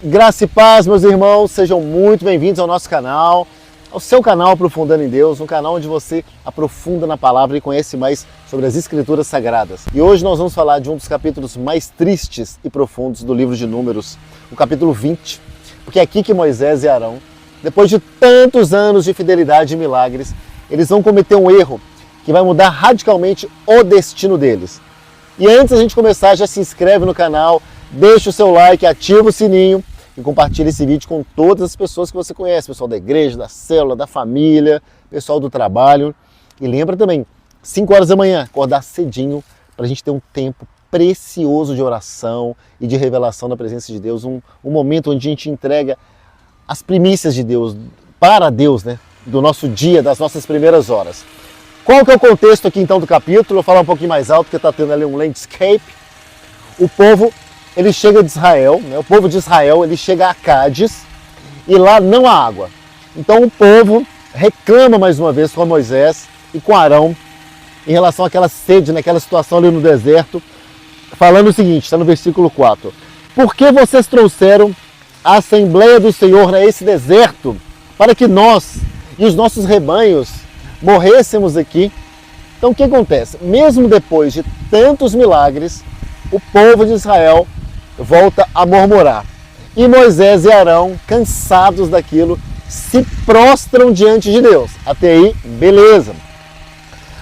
Graça e paz, meus irmãos, sejam muito bem-vindos ao nosso canal, ao seu canal Aprofundando em Deus, um canal onde você aprofunda na palavra e conhece mais sobre as Escrituras Sagradas. E hoje nós vamos falar de um dos capítulos mais tristes e profundos do livro de Números, o capítulo 20, porque é aqui que Moisés e Arão, depois de tantos anos de fidelidade e milagres, eles vão cometer um erro que vai mudar radicalmente o destino deles. E antes da gente começar, já se inscreve no canal, deixa o seu like, ativa o sininho e compartilha esse vídeo com todas as pessoas que você conhece, pessoal da igreja, da célula, da família, pessoal do trabalho. E lembra também, 5 horas da manhã, acordar cedinho para a gente ter um tempo precioso de oração e de revelação da presença de Deus, um momento onde a gente entrega as primícias de Deus, para Deus, né, do nosso dia, das nossas primeiras horas. Qual que é o contexto aqui então do capítulo? Eu vou falar um pouquinho mais alto, porque está tendo ali um landscape. O povo, ele chega de Israel, né? O povo de Israel, ele chega a Cádiz e lá não há água. Então o povo reclama mais uma vez com Moisés e com Arão em relação àquela sede, naquela situação ali no deserto, falando o seguinte, está no versículo 4. Por que vocês trouxeram a Assembleia do Senhor a esse deserto para que nós e os nossos rebanhos morrêssemos aqui? Então o que acontece? Mesmo depois de tantos milagres, o povo de Israel volta a murmurar. E Moisés e Arão, cansados daquilo, se prostram diante de Deus. Até aí, beleza.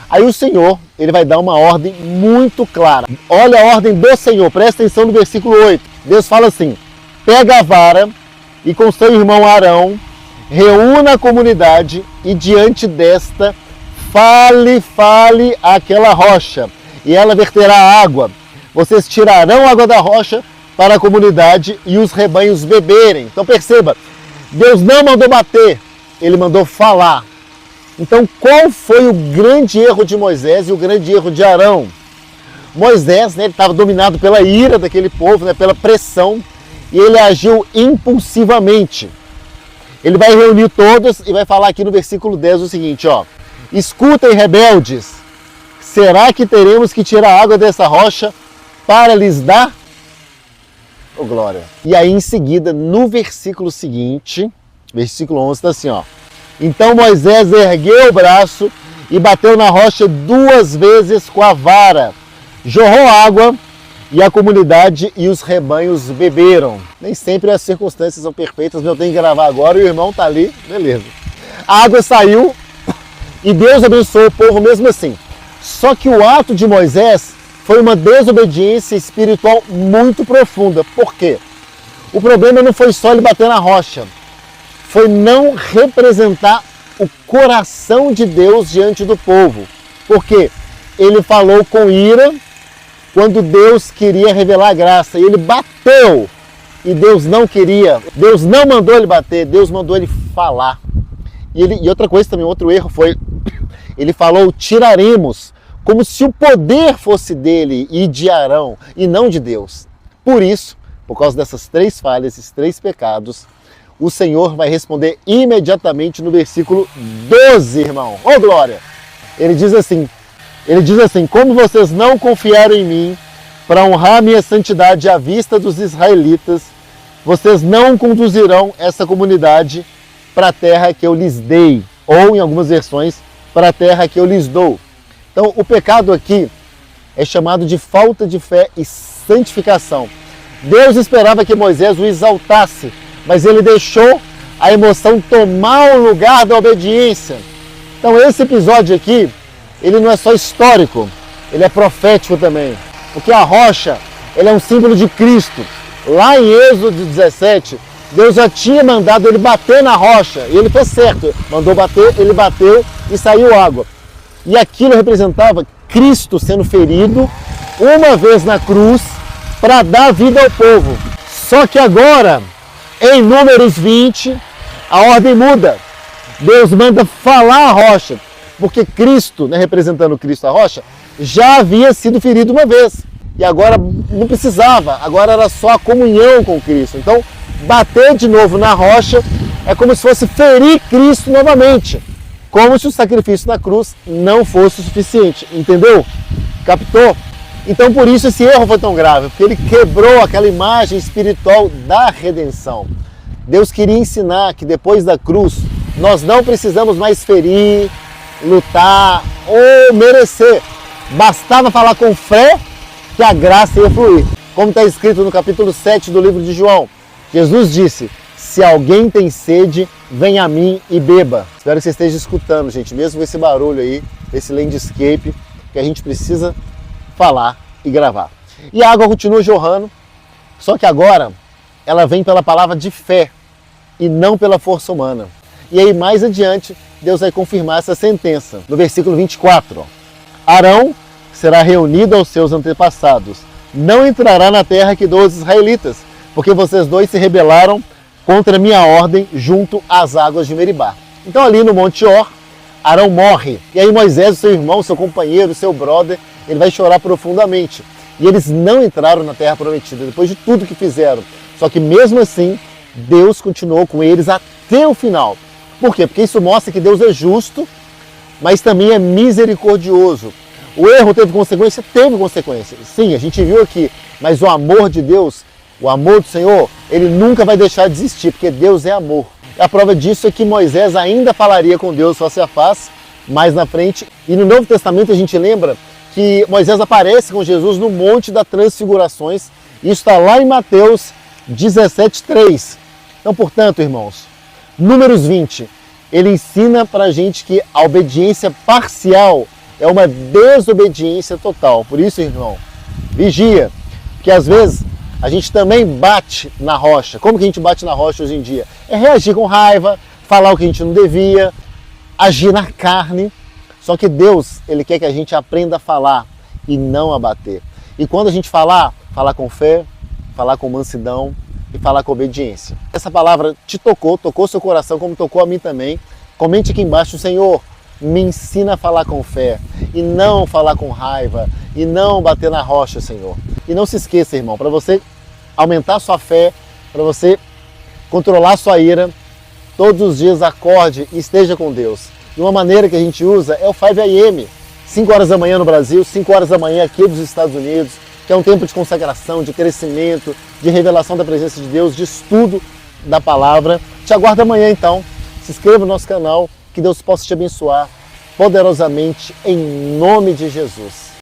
Aí o Senhor, ele vai dar uma ordem muito clara. Olha a ordem do Senhor, presta atenção no versículo 8. Deus fala assim, pega a vara e com seu irmão Arão, reúna a comunidade e diante desta, fale àquela rocha e ela verterá água. Vocês tirarão a água da rocha para a comunidade e os rebanhos beberem. Então perceba, Deus não mandou bater, ele mandou falar. Então qual foi o grande erro de Moisés e o grande erro de Arão? Moisés, né, ele estava dominado pela ira daquele povo, né, pela pressão, e ele agiu impulsivamente. Ele vai reunir todos e vai falar aqui no versículo 10 o seguinte, ó. Escutem, rebeldes, será que teremos que tirar a água dessa rocha para lhes dar? Oh, glória! E aí em seguida, no versículo seguinte, versículo 11, está assim, ó. Então Moisés ergueu o braço e bateu na rocha 2 vezes com a vara. Jorrou água e a comunidade e os rebanhos beberam. Nem sempre as circunstâncias são perfeitas, mas eu tenho que gravar agora e o irmão está ali, beleza. A água saiu e Deus abençoou o povo mesmo assim. Só que o ato de Moisés foi uma desobediência espiritual muito profunda. Por quê? O problema não foi só ele bater na rocha, foi não representar o coração de Deus diante do povo. Porque ele falou com ira quando Deus queria revelar a graça, e ele bateu, e Deus não queria, Deus não mandou ele bater, Deus mandou ele falar. E outra coisa também, outro erro foi, ele falou, tiraremos, como se o poder fosse dele e de Arão, e não de Deus. Por isso, por causa dessas 3 falhas, esses 3 pecados, o Senhor vai responder imediatamente no versículo 12, irmão. Ô glória! Ele diz assim, como vocês não confiaram em mim para honrar minha santidade à vista dos israelitas, vocês não conduzirão essa comunidade para a terra que eu lhes dei, ou em algumas versões, para a terra que eu lhes dou. Então o pecado aqui é chamado de falta de fé e santificação. Deus esperava que Moisés o exaltasse, mas ele deixou a emoção tomar o lugar da obediência. Então esse episódio aqui, ele não é só histórico, ele é profético também. Porque a rocha, ele é um símbolo de Cristo. Lá em Êxodo 17, Deus já tinha mandado ele bater na rocha, e ele fez certo. Mandou bater, ele bateu e saiu água. E aquilo representava Cristo sendo ferido uma vez na cruz para dar vida ao povo. Só que agora, em Números 20, a ordem muda. Deus manda falar a rocha. Porque Cristo, né, representando Cristo a rocha, já havia sido ferido uma vez. E agora não precisava, agora era só a comunhão com Cristo. Então, bater de novo na rocha é como se fosse ferir Cristo novamente. Como se o sacrifício na cruz não fosse o suficiente. Entendeu? Captou? Então por isso esse erro foi tão grave, porque ele quebrou aquela imagem espiritual da redenção. Deus queria ensinar que depois da cruz nós não precisamos mais ferir, lutar ou merecer. Bastava falar com fé que a graça ia fluir. Como está escrito no capítulo 7 do livro de João, Jesus disse: se alguém tem sede, venha a mim e beba. Espero que você esteja escutando, gente, mesmo com esse barulho aí, esse landscape, que a gente precisa falar e gravar. E a água continua jorrando, só que agora ela vem pela palavra de fé e não pela força humana. E aí mais adiante, Deus vai confirmar essa sentença. No versículo 24, Arão será reunido aos seus antepassados. Não entrará na terra que dou aos israelitas, porque vocês dois se rebelaram contra a minha ordem junto às águas de Meribá. Então ali no Monte Or, Arão morre. E aí Moisés, seu irmão, seu companheiro, seu brother, ele vai chorar profundamente. E eles não entraram na terra prometida, depois de tudo que fizeram. Só que mesmo assim, Deus continuou com eles até o final. Por quê? Porque isso mostra que Deus é justo, mas também é misericordioso. O erro teve consequência? Teve consequência. Sim, a gente viu aqui. Mas o amor de Deus, o amor do Senhor, ele nunca vai deixar de existir, porque Deus é amor. A prova disso é que Moisés ainda falaria com Deus face a face, mais na frente. E no Novo Testamento a gente lembra que Moisés aparece com Jesus no Monte das Transfigurações. Isso está lá em Mateus 17:3. Então, portanto, irmãos, Números 20, ele ensina para a gente que a obediência parcial é uma desobediência total. Por isso, irmão, vigia, porque às vezes a gente também bate na rocha. Como que a gente bate na rocha hoje em dia? É reagir com raiva, falar o que a gente não devia, agir na carne. Só que Deus, ele quer que a gente aprenda a falar e não a bater. E quando a gente falar com fé, falar com mansidão e falar com obediência. Essa palavra te tocou seu coração, como tocou a mim também. Comente aqui embaixo: Senhor, me ensina a falar com fé e não falar com raiva e não bater na rocha, Senhor. E não se esqueça, irmão, para você aumentar sua fé, para você controlar sua ira, todos os dias acorde e esteja com Deus. E uma maneira que a gente usa é o 5 AM, 5 horas da manhã no Brasil, 5 horas da manhã aqui nos Estados Unidos, que é um tempo de consagração, de crescimento, de revelação da presença de Deus, de estudo da palavra. Te aguardo amanhã então. Se inscreva no nosso canal, que Deus possa te abençoar poderosamente em nome de Jesus.